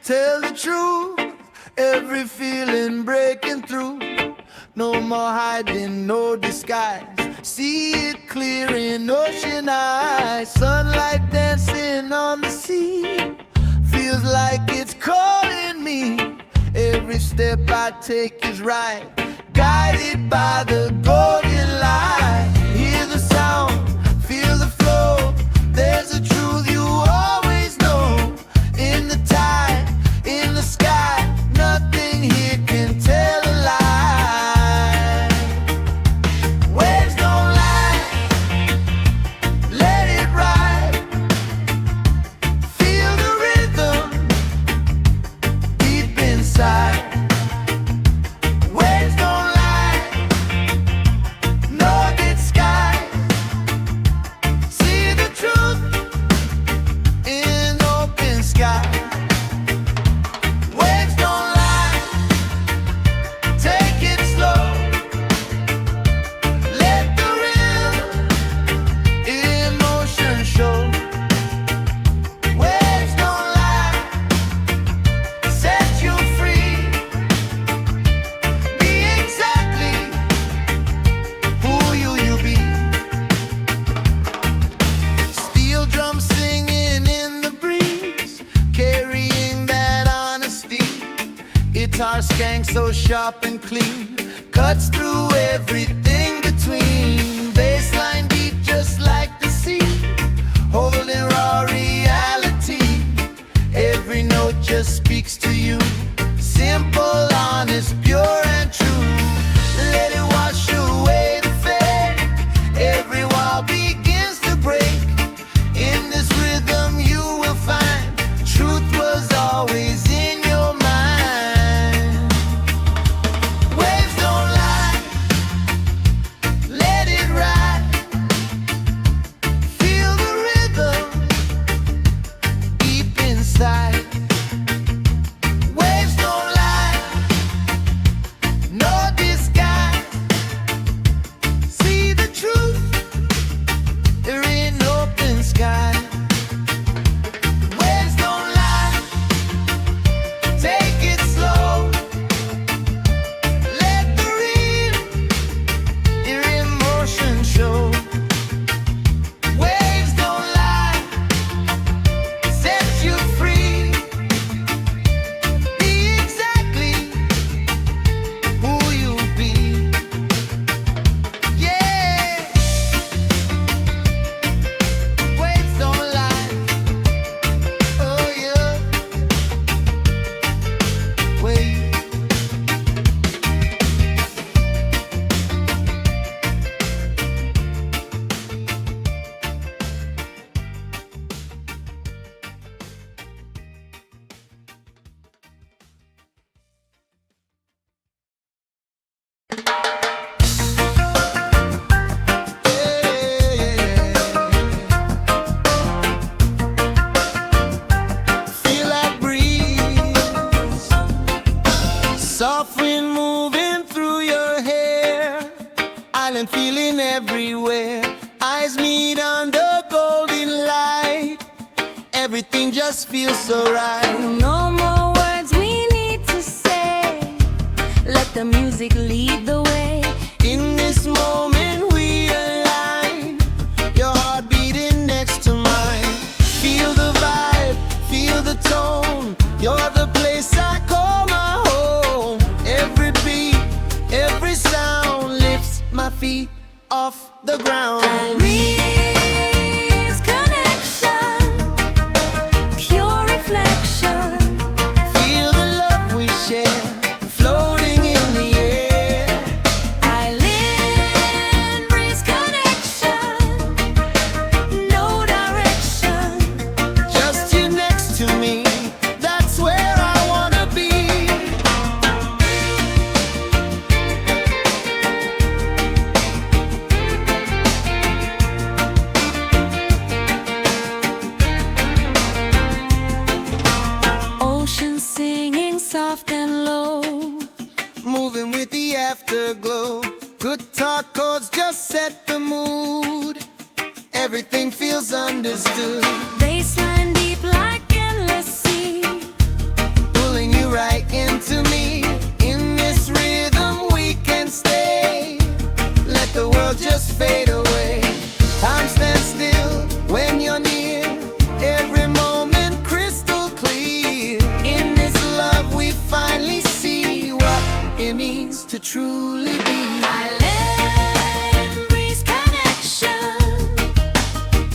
tell the truth, every feeling breaking through. No more hiding, no disguise. See it clear in ocean eyes. Sunlight dancing on the sea, feels like it's calling me. Every step I take is right, guided by the golden light. Hear the sound, feel the flow. There's a truth you always know. In the tide, in the sky, nothing here can tell a lie. Waves don't lie, let it ride. Feel the rhythm deep inside. Waves don't lie, no disguise. See the truth in open sky. Waves don't lie, take it slow. Let the real emotion show. Waves don't lie, set you free. Be exactly who you be. Steel drums singing in the breeze, carrying that honesty. Guitar skank so sharp and clean, cuts through everything between. Bassline deep just like the sea, holding raw reality. Every note just speaks to you, simple, honest, pure and true. Let it wash away the fade, every wall begins to break. In this rhythm you will find truth was always in your mind. Waves don't lie, let it ride. Feel the rhythm deep inside. Waves don't lie, no disguise. See the truth, they're in open sky. Waves don't lie, take it slow. Let the real, your emotion show. Waves don't lie, set you free. Be exactly who you be. Yeah. Waves don't lie. Oh yeah. Wait. Feel that breeze, soft wind moving through your hair, island feeling everywhere. Eyes meet under golden light, everything just feels so right. No more words we need to say. Let the music lead the way. In this moment we align, your heart beating next to mine. Feel the vibe, feel the tone. You're the place I call my home. Every beat, every sound lifts my feet off the ground. Real connection, pure reflection. Feel the love we share, floating in the air. Island breeze connection, no direction. Just you next to me, that's where I wanna be. Ocean singing soft and low. Moving with the afterglow. Guitar chords just set the mood. Everything feels understood. Baseline deep like endless sea, to truly be. Island breeze connection,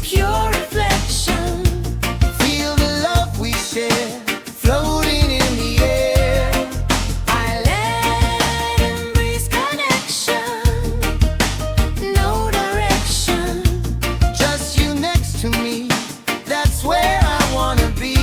pure reflection. Feel the love we share, floating in the air. Island breeze connection, no direction. Just you next to me, that's where I wanna be.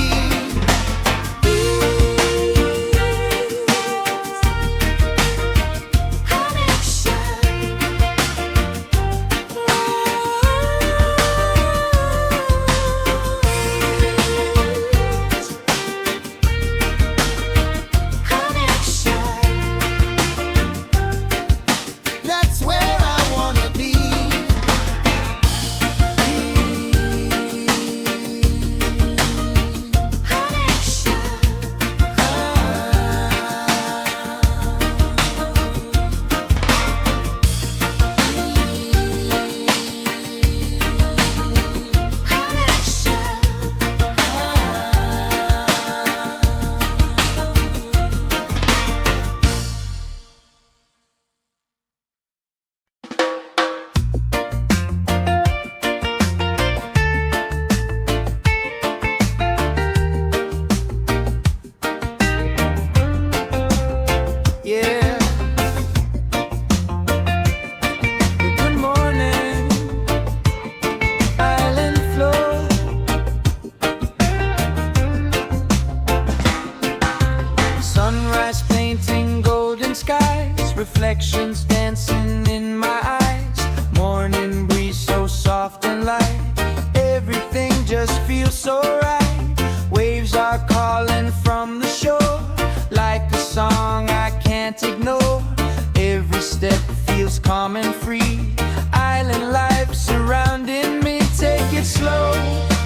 That's where I wanna be. Yeah. Good morning, island floor. Sunrise painting golden skies, reflections dancing in my eyes. Morning breeze so soft and light, everything just feels so right. Waves are calling from the shore, like a song I can't ignore. Every step feels calm and free. Island life surrounding me. Take it slow,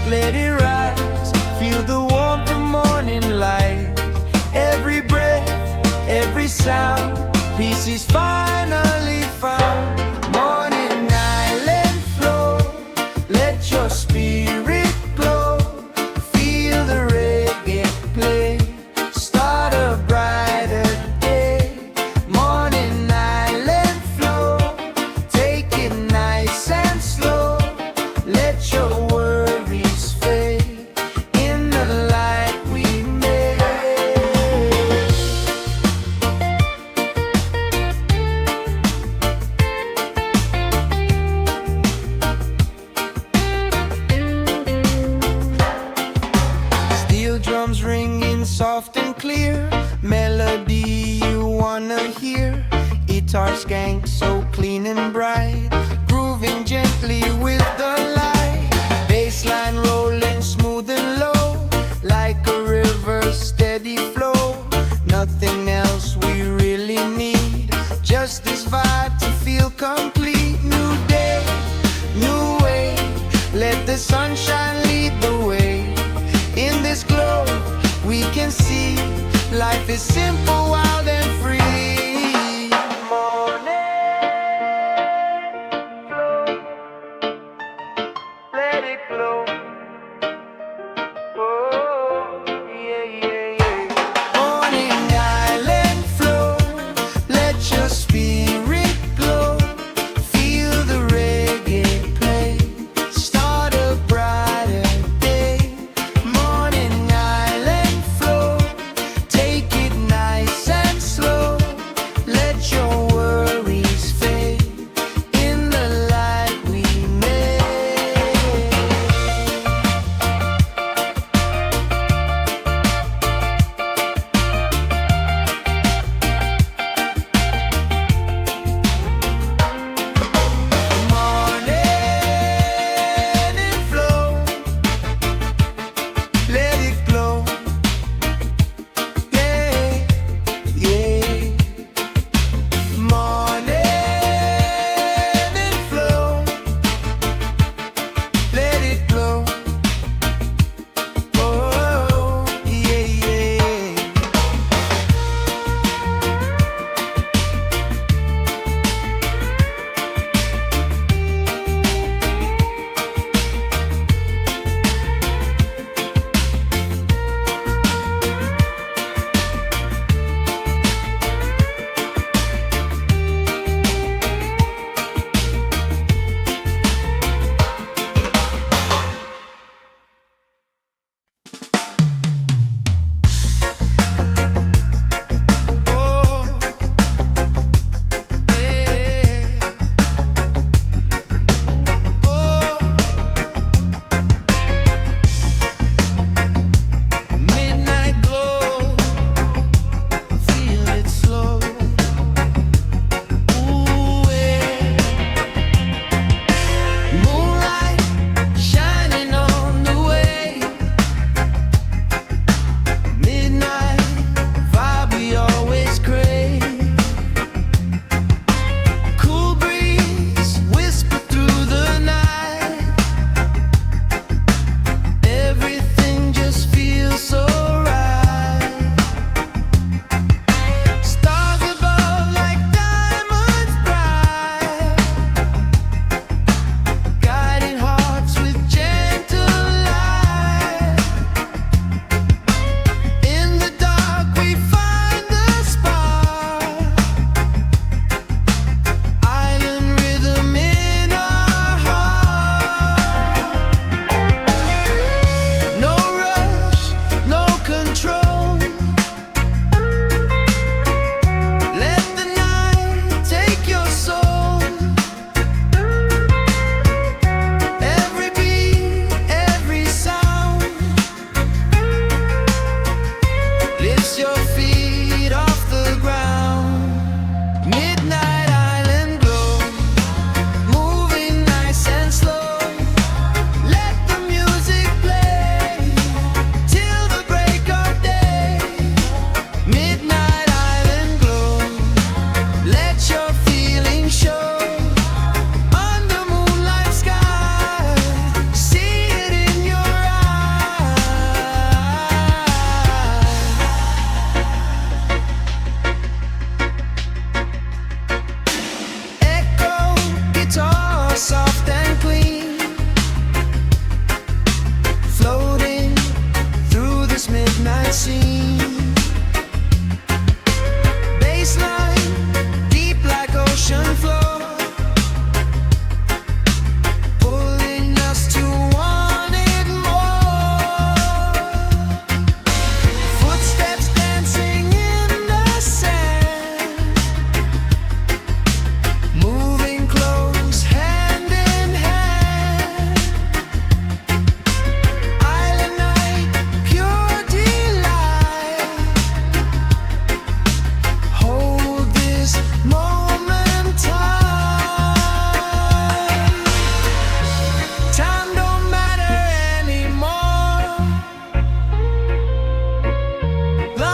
let it rise. Feel the warmth of morning light. Every breath, every sound, peace is finally found. Morning island flow, let your spirit glow. Feel the reggae play, start a brighter day. Morning island flow, take it nice and slow. Let your worries fade in the light we made. Steel drums ringing soft and clear, melody you wanna hear. Guitar skank so clean and bright, grooving gently with the light. Bassline rolling smooth and low, like a river steady flow. Nothing else we really need, just this vibe to feel complete. New day, new way, let the sunshine lead the way. In this glow we can see life is simple, wild and free. Morning flow, let it glow. Oh, yeah, yeah, yeah. Morning island flow, let your spirit glow. Feel the reggae play, start a brighter day. Morning island flow, take it nice and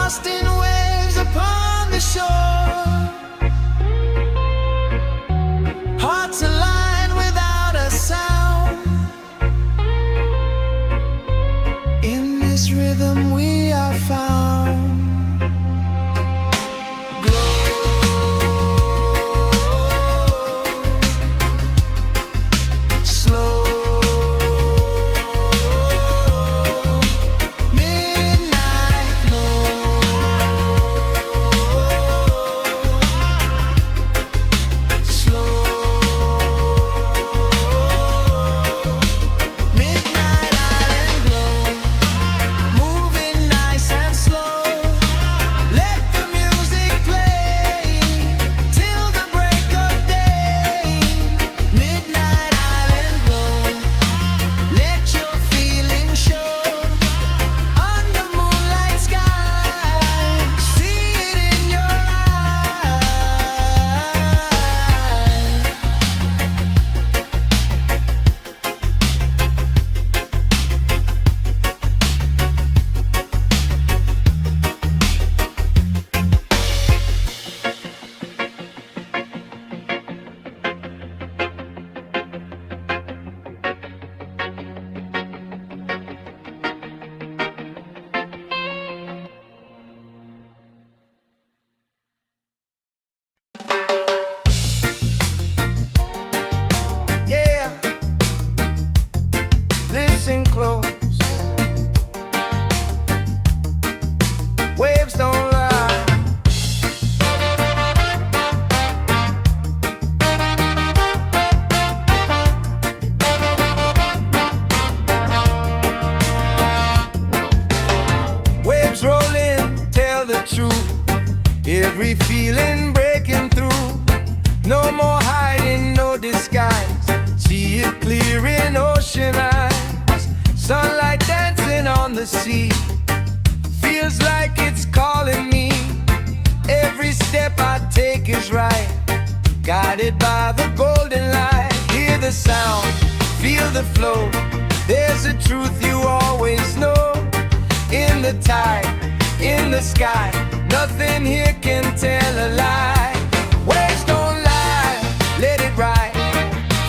lost in waves upon the shore. Hearts align without a sound. In this rhythm we are found. Listen close. Waves don't lie. Waves rolling, tell the truth. Every feeling breaking through. No more hiding, no disguise. See it clear in ocean eyes. Sunlight dancing on the sea. Feels like it's calling me. Every step I take is right. Guided by the golden light. Hear the sound, feel the flow. There's a truth you always know. In the tide, in the sky. Nothing here can tell a lie. Waves don't lie, let it ride.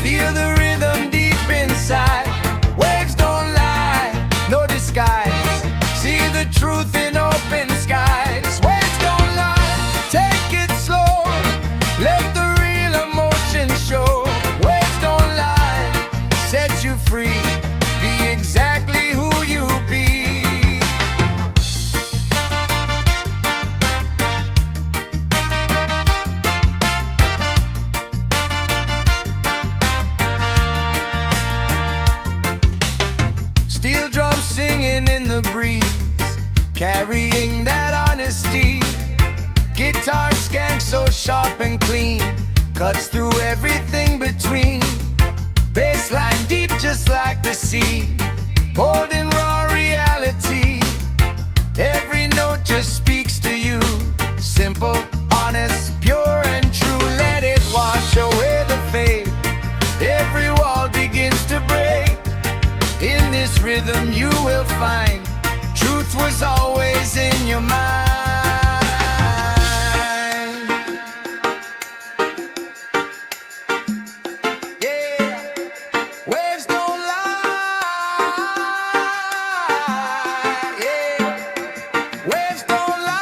Feel the rhythm deep inside. Waves don't lie, no disguise. See the truth in open skies. Waves don't lie, take it slow. Let the real emotion show. Waves don't lie, set you free. Be exactly who you be. Steel drums singing in the breeze, carrying that honesty. Guitar skank so sharp and clean, cuts through everything between. Bassline deep just like the sea, holding raw reality. Every note just speaks to you. Simple, honest, pure and true. Let it wash away the fade. Every wall begins to break. In this rhythm you will find truth was always in your mind. Yeah, waves don't lie. Yeah, waves don't lie.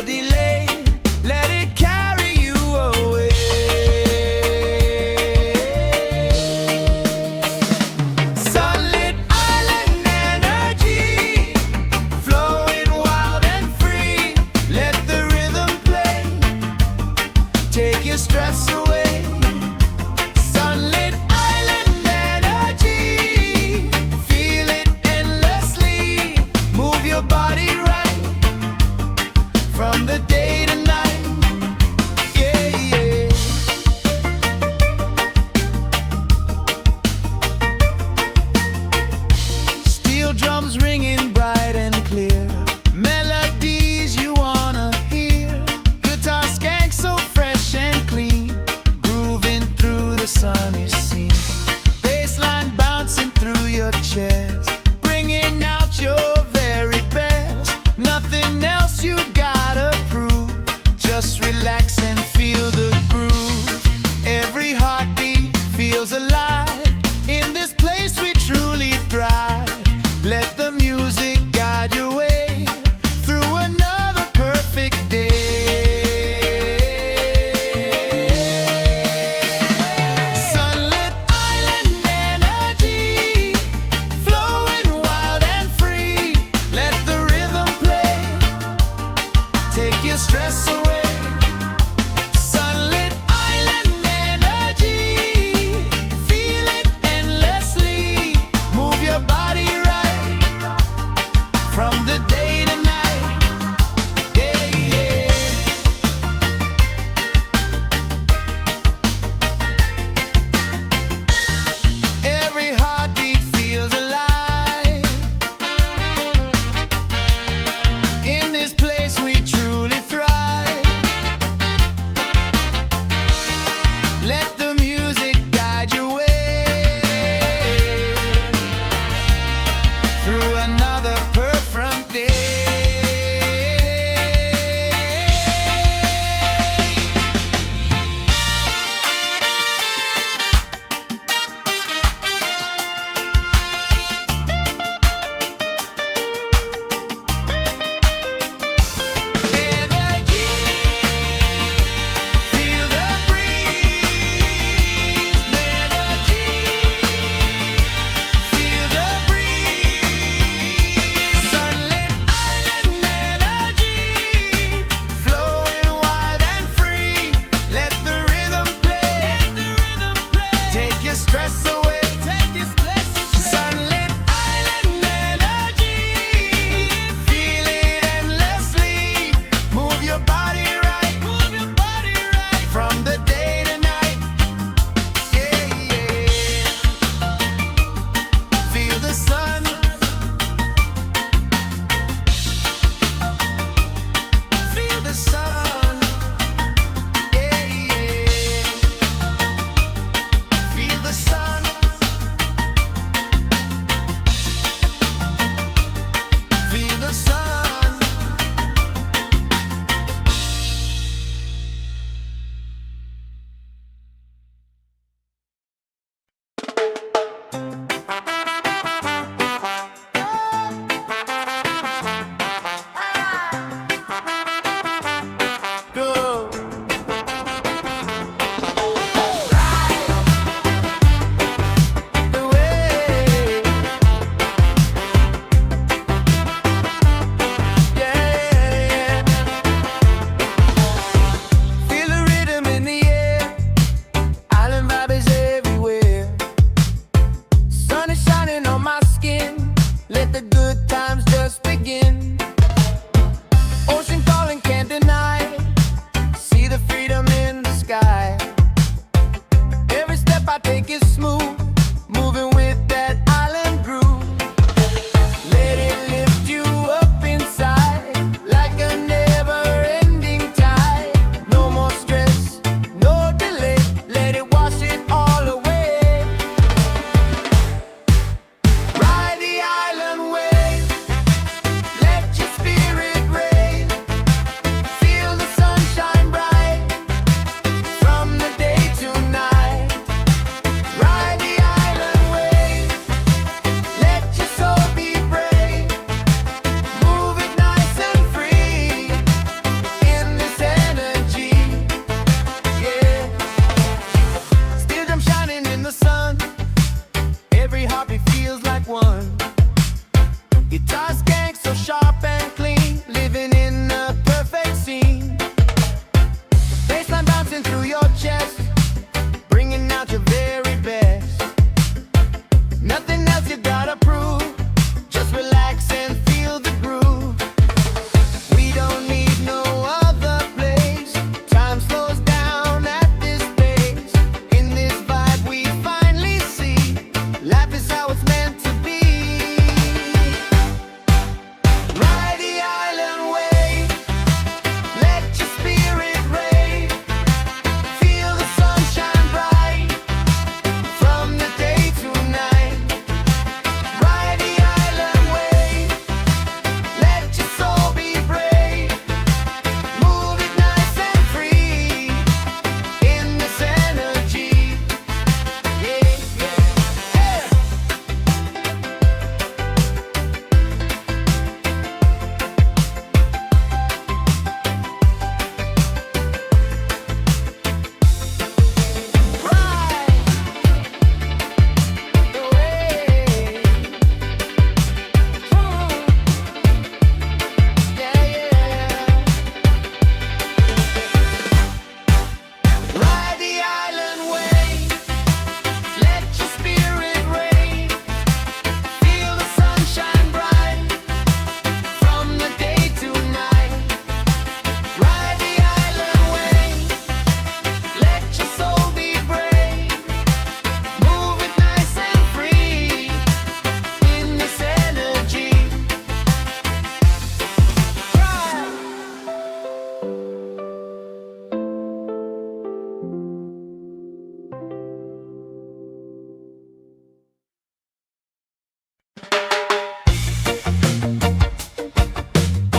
delay. Let it carry you away. Sunlit island energy, flowing wild and free. Let the rhythm play, take your stress away. Sunlit island energy, feel it endlessly. Move your body right from the day to night. Yeah, yeah. Steel drums ringing bright and clear, melodies you wanna hear. Guitar skank so fresh and clean, grooving through the sunny scene. Bassline bouncing through your chest, bringing out your very best. Nothing else you gotta prove, just relax and feel the groove. Every heartbeat feels alive. In this place we truly thrive. Let the music guide your way through another perfect day. Sunlit island energy, flowing wild and free. Let the rhythm play, take your stress away. Sunlit island energy, feel it endlessly. Move your body right from the day to night. Yeah, yeah. Every heartbeat feels alive. In this place we truly thrive. coursing through your chest, bringing out your very best. Nothing else you gotta prove, just relax and feel the groove. We don't need no other place, time slows down at this pace. In this vibe we finally see, life is how it's meant to be. Ride the island wave, let your spirit rave. Feel the sunshine bright, from the day to night. Ride the island wave, let your soul be brave. Move it nice and free, in this energy. Yeah, yeah, yeah. Ride the island wave, let your spirit rave. Feel the sunshine bright, from the day to night. Ride the island wave, let your soul be brave. Move it nice and free, in this energy.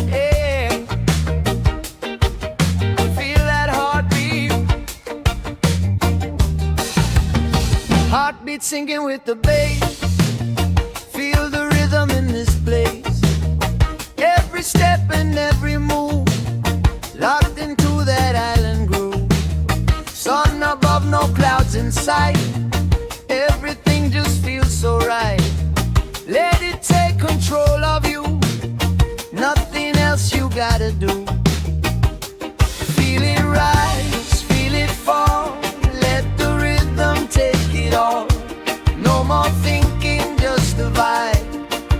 Yeah. Feel that heartbeat. Heartbeat singing with the bass. Feel the rhythm in this place. Every step and every move, locked into that island groove. Sun above, no clouds in sight. Everything just feels so right. Let it take control of you. Nothing else you gotta do. Feel it rise, feel it fall. Let the rhythm take it all. No more thinking, just the vibe.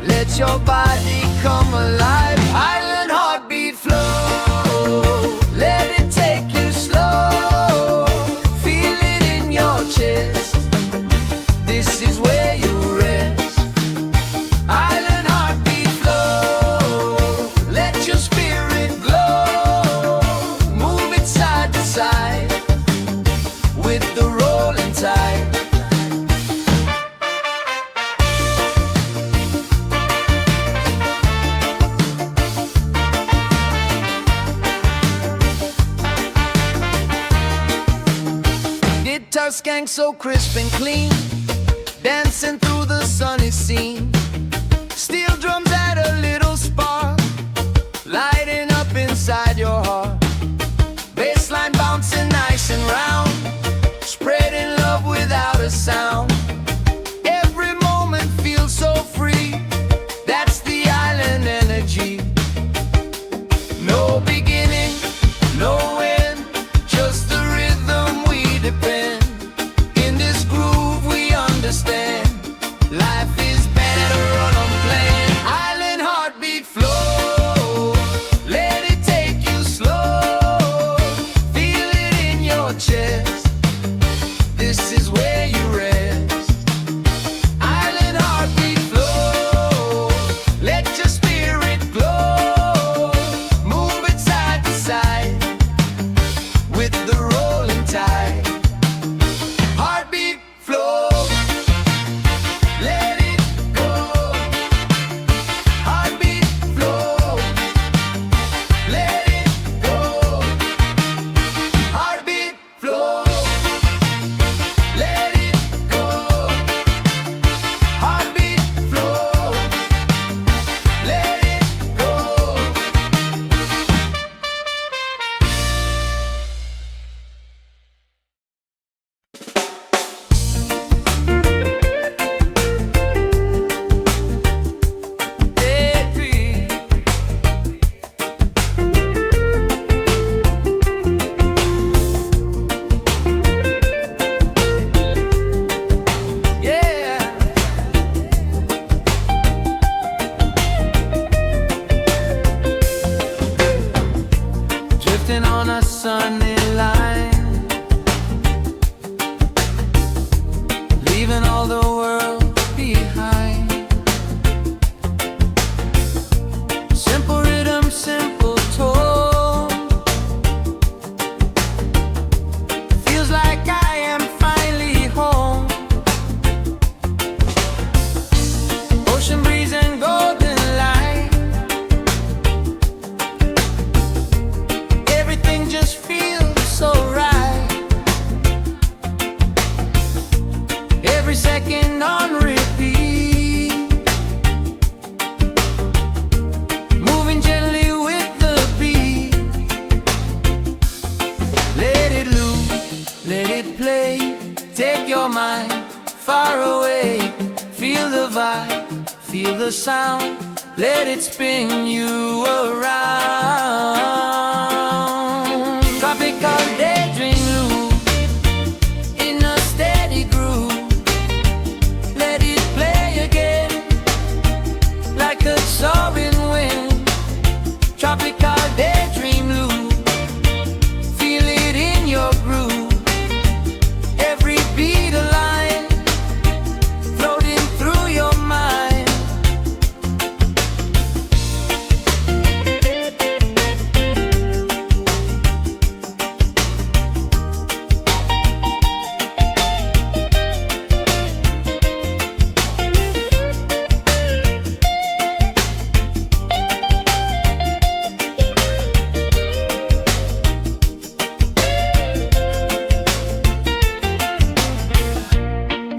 Let your body come alive. Island heartbeat flow. Let it take you slow. Feel it in your chest. This is where you rest. Island heartbeat flow. Let your spirit glow. Move it side to side, with the rolling tide. Guitar skank so crisp and clean, dancing through the sunny scene. Steel drums add a little spark, lighting up inside your heart. Bassline bouncing nice and round, spreading love without a sound. Every moment feels so free, that's the island energy. No beginning, no end, just the rhythm we depend. In this groove we understand, life is better on a sunny line, leaving all the world behind. Simple rhythm, simple tone, feels like I am finally home. Ocean breeze and golden light, everything just feels so right. Every second on repeat, moving gently with the beat. Let it loose, let it play, take your mind far away. Feel the vibe, feel the sound, let it spin you around. Tropical daydream loop in a steady groove. Let it play again like a soaring wind. Tropical daydream loop, feel it in your groove. Every beat a line, floating through your mind.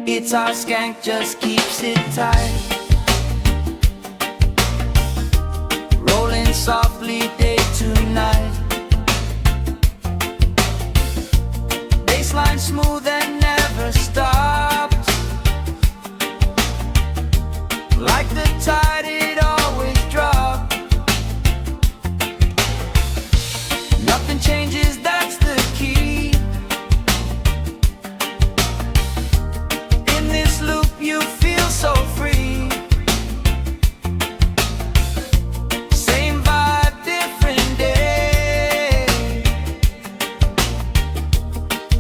It's our skank, just keeps it tight, rolling softly day to night. Bassline smooth and never stops, like the tide it always drops. Nothing changes, that's the key. In this loop you feel so free. Same vibe, different day.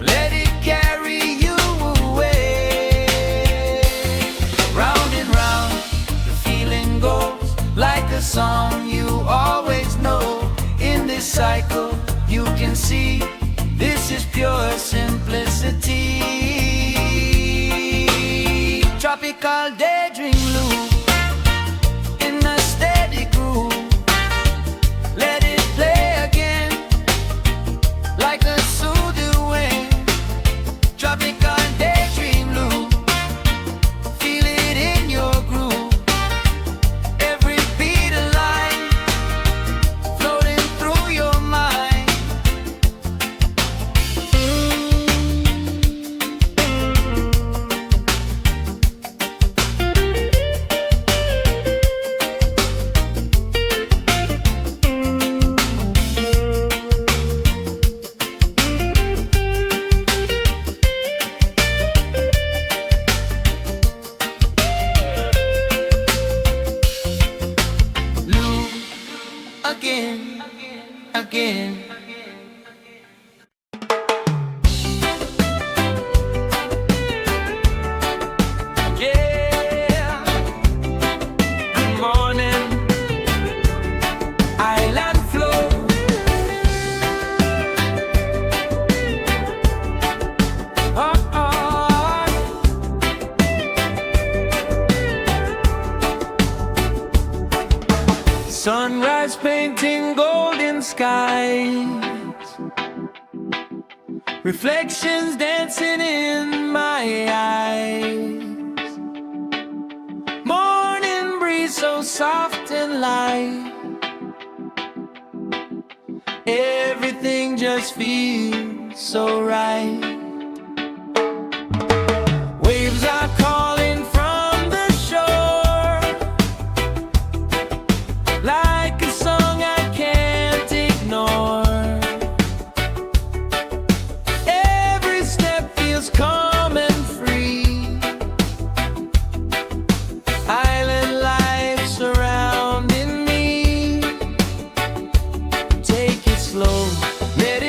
Let it carry you away. Round and round, the feeling goes like a song you always know. In this cycle, you can see this is pure simplicity. Tropical daydream loop in a steady groove. Let it play again like a soothing wind. Tropical daydream loop, feel it in your groove. Every beat a line, floating through your mind. Loop again, again. Yeah. Good morning, island flow. Oh, oh. Sunrise painting golden skies, reflections dancing in my eyes. Morning breeze so soft and light, everything just feels so right. Waves are calling from the shore, like a song I can't ignore. Every step feels calm and free. Island life surrounding me. Take it slow, let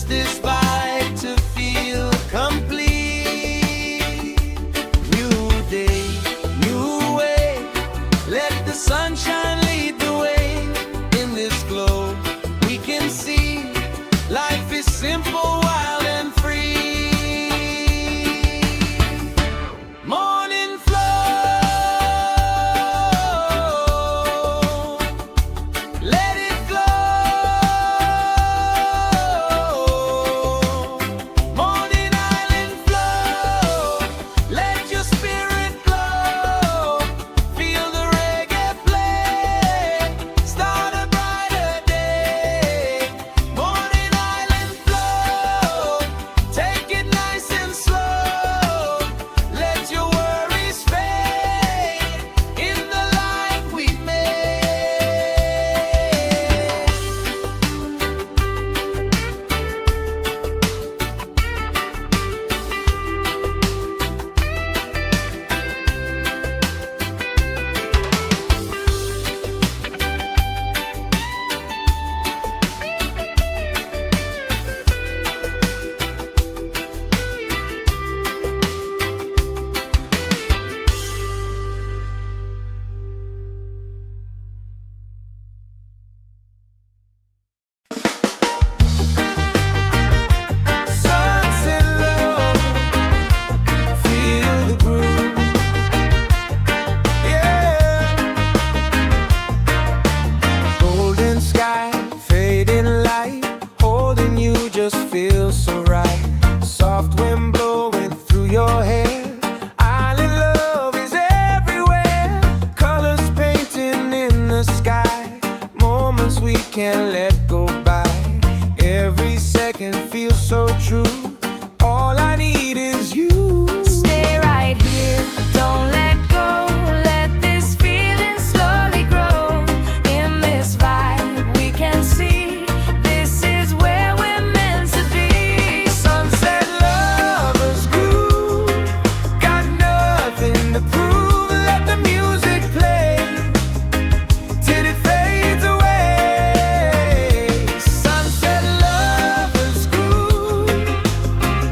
this vibe to feel complete. New day, new way. Let the sunshine lead the way. In this glow, we can see life is simple, wild and free. Morning flow, let it flow. Morning island flow, let your spirit glow. Feel the reggae play, start a brighter day. Morning island flow, take it nice and slow. Let your worries fade in the life we made. Sunset low, feel the groove. Yeah. Golden sky, fading light, holding you just feels so right. Soft wind blowing through your hair. Island love is everywhere. Colors painting in the sky. Moments we can't let go by. Every second feels so true. All I need is you. Stay right here, don't let go. Let this feeling slowly grow. In this vibe, we can see this is where we're meant to be. Sunset lovers groove, got nothing to prove. Let the music play till it fades away. Sunset lovers groove,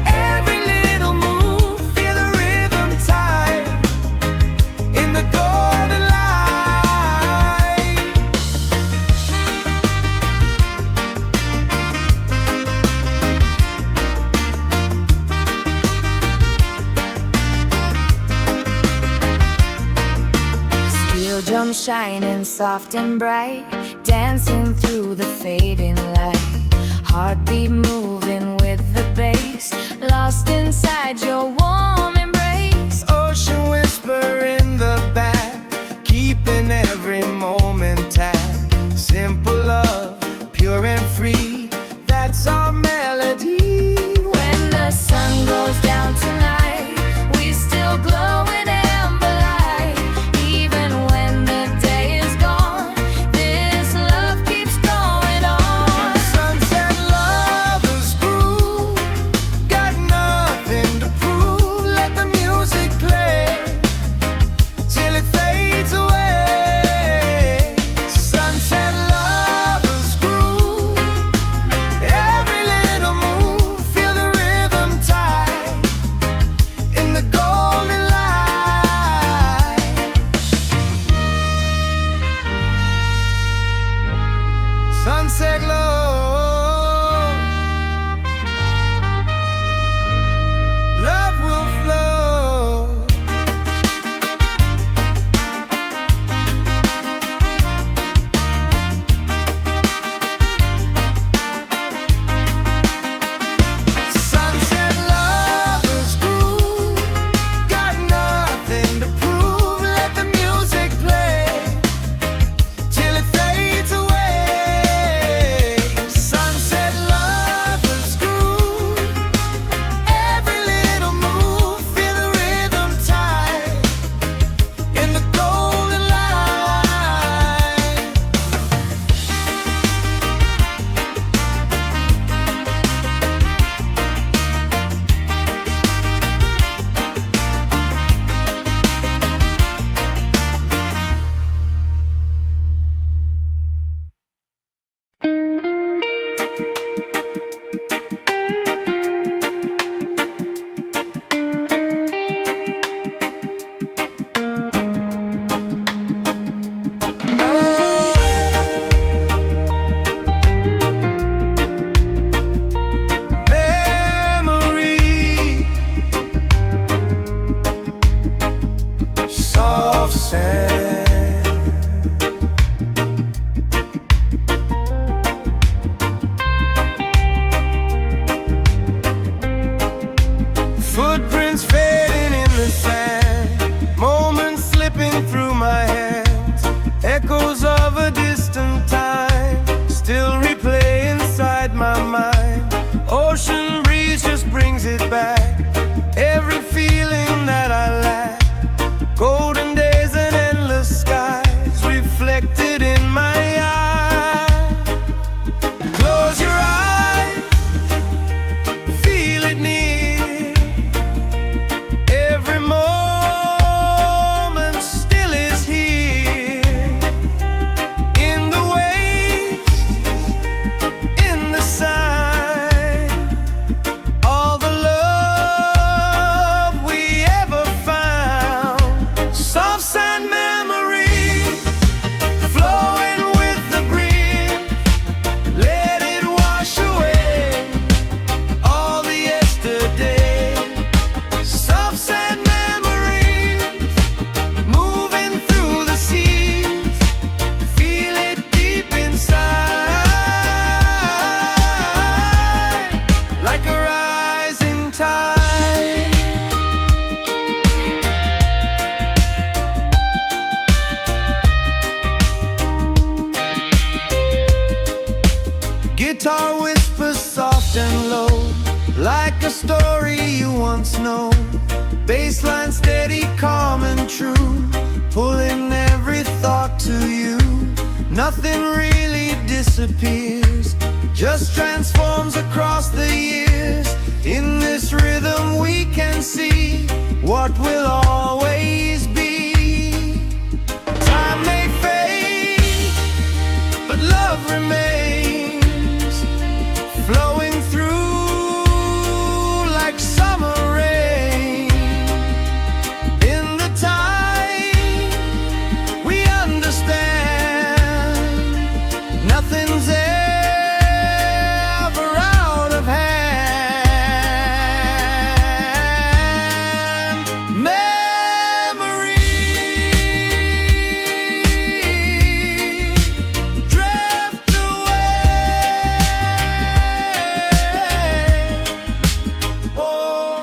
every little move, feel the rhythm tight in the golden light. Steel drum shining soft and bright, dancing through the fading light. Heartbeat moving with the bass, lost inside your warm embrace. Ocean whisper in the back, keeping every moment tagged. Simple love, pure and free, that's our melody. When the sun goes down tonight, we still glow in amber light. Even when the day is gone, this love keeps going on. Sunset lovers groove, got nothing to prove. Let the music play till it fades away. Sunset lovers groove, every little move, feel the rhythm tight my mind. Ocean breeze just brings it back. Every feeling that I lack. Golden days and endless skies reflected in my eyes. Close your eyes, feel it near. Every moment still is here. In the waves, in the sun, all the love we ever found. Soft sand memories flowing with the breeze. Let it wash away all the yesterday. Soft sand memories moving through the seas. Feel it deep inside, like a rising tide. Guitar whispers soft and low, like a story you once know. Bassline steady, calm and true, pulling every thought to you. Nothing really disappears, just transforms across the years. In this rhythm we can see what will always be. Time may fade, but love remains, flowing through like summer rain. In the time we understand, nothing's ever out of hand. Memories drift away. Oh.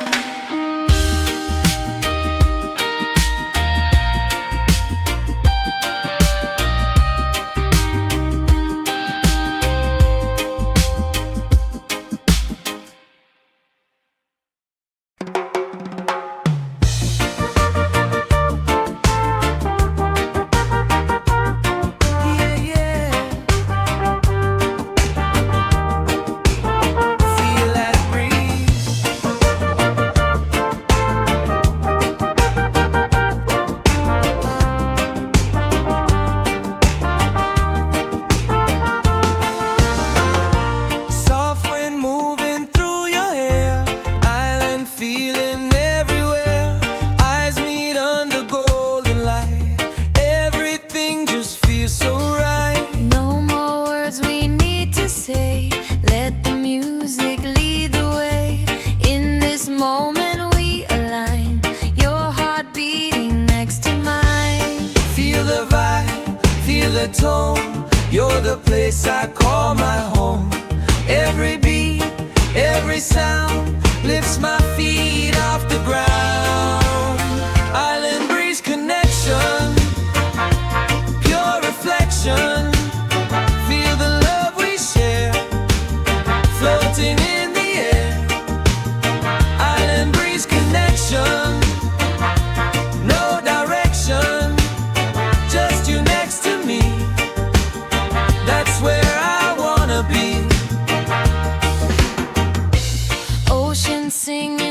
Yeah, yeah. Feel that breeze. Soft wind moving through your hair, island feeling everywhere. Eyes meet under golden light, everything just feels so right. No more words we need to say. Let the music lead the way. In this moment we align. Your heart beating next to mine. Feel the vibe, feel the tone. You're the place I call my home. Every beat, every sound lifts my feet off the ground. Island breeze connection, pure reflection. Feel the love we share, floating in the air. Island breeze connection, no direction, just you next to me. That's where I wanna be. Ocean singing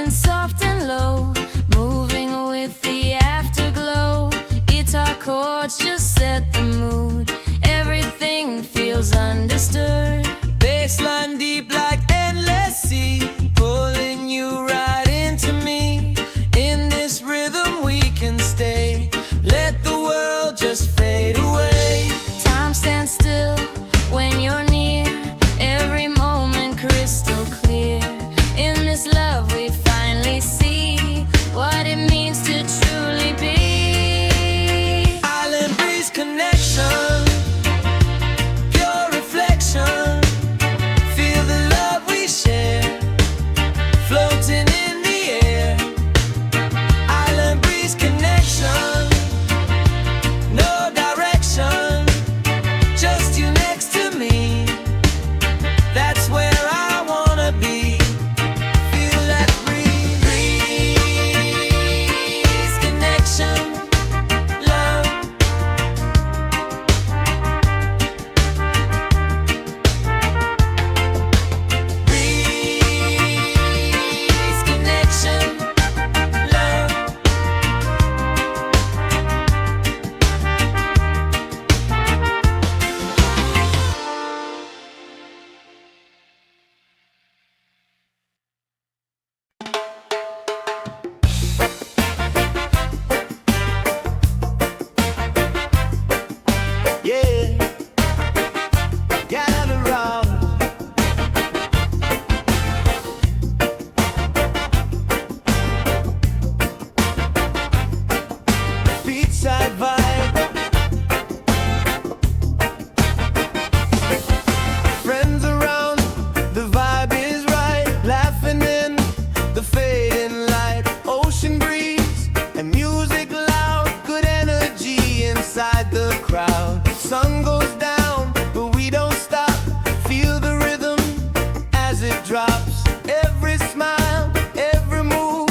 drops, every smile, every move,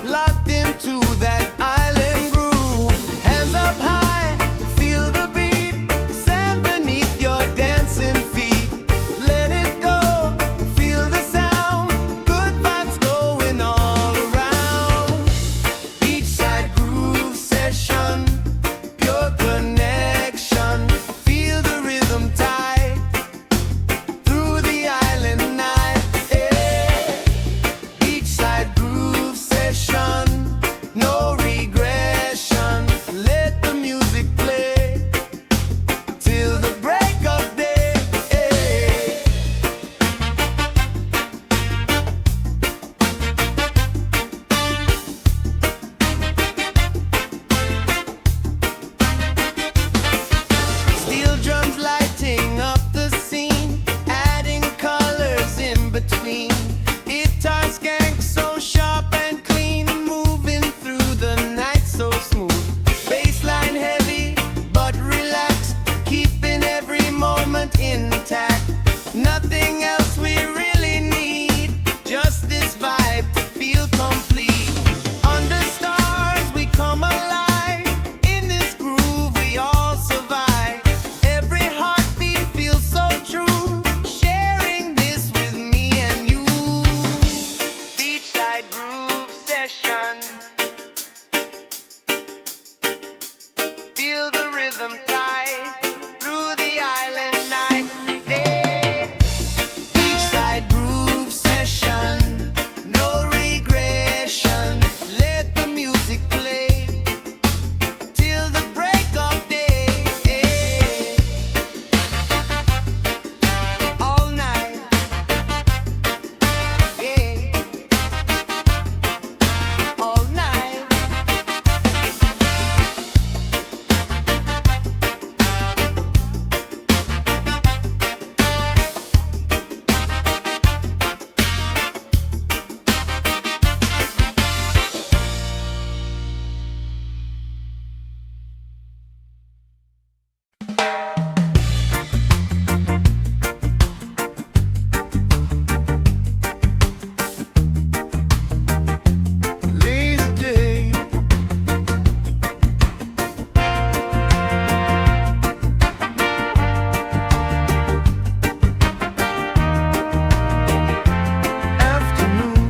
locked into that island groove. Hands up high, feel the beat, sand beneath your dancing feet. Let it go, feel the sound, good vibes going all around. Beachside groove session, pure connection. Feel the rhythm tight through the island night. Yeah. Beachside groove session, no regression. Let the music play till the break of day. Yeah. Steel drums lighting up the scene, adding colors in between. Guitar skank so sharp and clean, moving through the night so smooth. Bassline heavy but relaxed, keeping every moment intact. Nothing else we really need, just this vibe to feel complete. Under stars we come alive, in this groove we all survive. Every heartbeat feels so true, sharing this with me and you. Beachside groove session, feel the rhythm tight through the island night. Yeah. Beachside groove session, no regression. Let the music play till the break of day. Yeah. All night. Yeah. All night. Lazy day. Afternoon.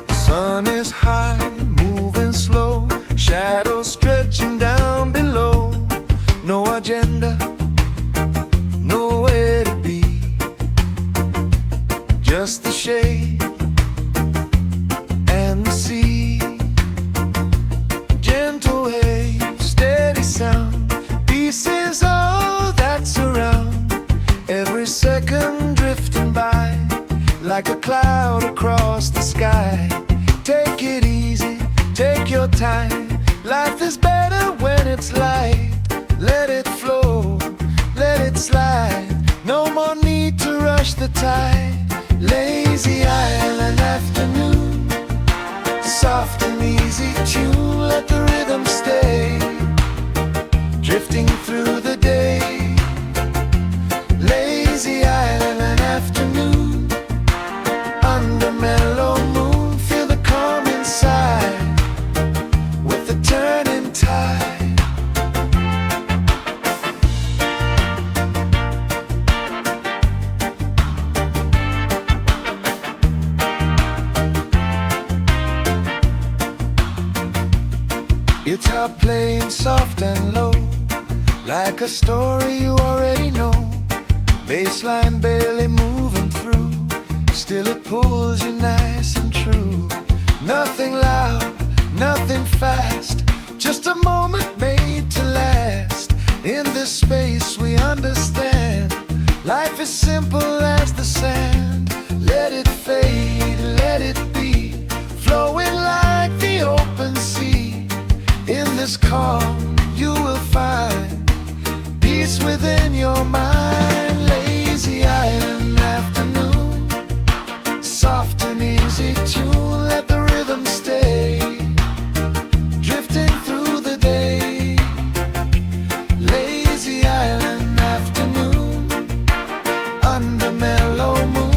Sun is high, moving slow. Shadows stretching down below. No agenda, nowhere to be. Just the shade and the sea. Gentle waves, steady sound. Peace is all that's around. Every second drifting by, like a cloud across the sky. Take it easy, take your time. Life is better when it's light. Let it flow, let it slide. No more need to rush the tide. Lazy island afternoon, soft and easy tune. Let the rhythm stay, drifting through the day. Lazy island afternoon, under mellow moon. Feel the calm inside, with the turning tide. Guitar playing soft and low, like a story you already know. Bassline barely moving through, still it pulls you nice and true. Nothing loud, nothing fast, just a moment made to last. In this space we understand, life is simple as the sand. Let it fade, let it be, flowing like the open sea. In this calm you will find peace within your mind. Lazy island afternoon, soft and easy tune. Let the rhythm stay, drifting through the day. Lazy island afternoon, under mellow moon.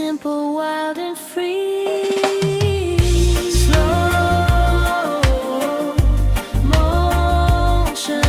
simple, wild and free. Slow motion,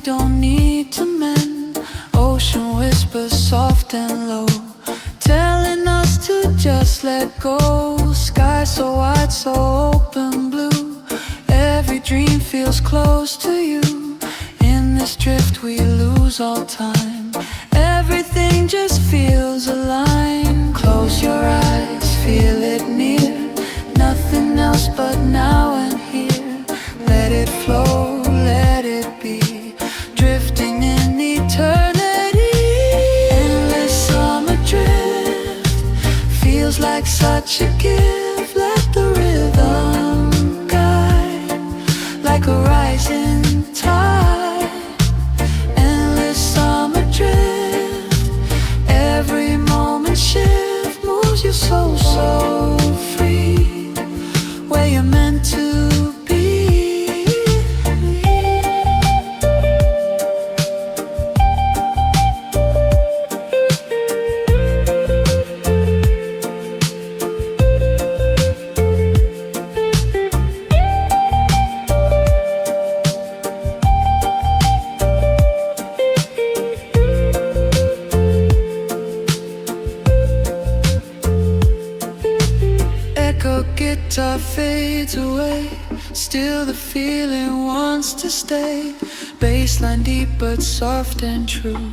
don't need to mend. Ocean whispers soft and low, telling us to just let go. Sky so wide, so open blue. Every dream feels close to you. In this drift we lose all time. Everything just feels aligned. Close your eyes, feel it near. Nothing else but now and here. Let it flow, let it be. Drifting in eternity. Endless summer drift feels like such a gift. Let the rhythm guide, like a rising tide. Endless summer drift, every moment shift moves your soul so free, where you're meant to be. Guitar fades away, still the feeling wants to stay. Bassline deep but soft and true,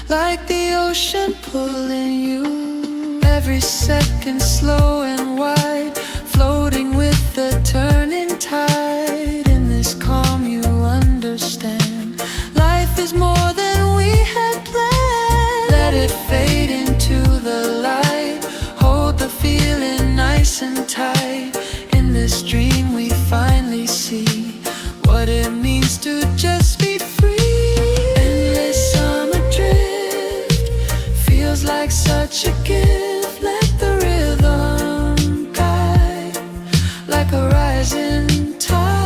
like the ocean pulling you. Every second slow and wide, floating with the turning tide. In this calm you understand, life is more than we had planned. Let it fade into the light, hold the feeling nice and tight. In this dream we finally see what it means to just be free. Endless summer drift feels like such a gift. Let the rhythm guide, like a rising tide.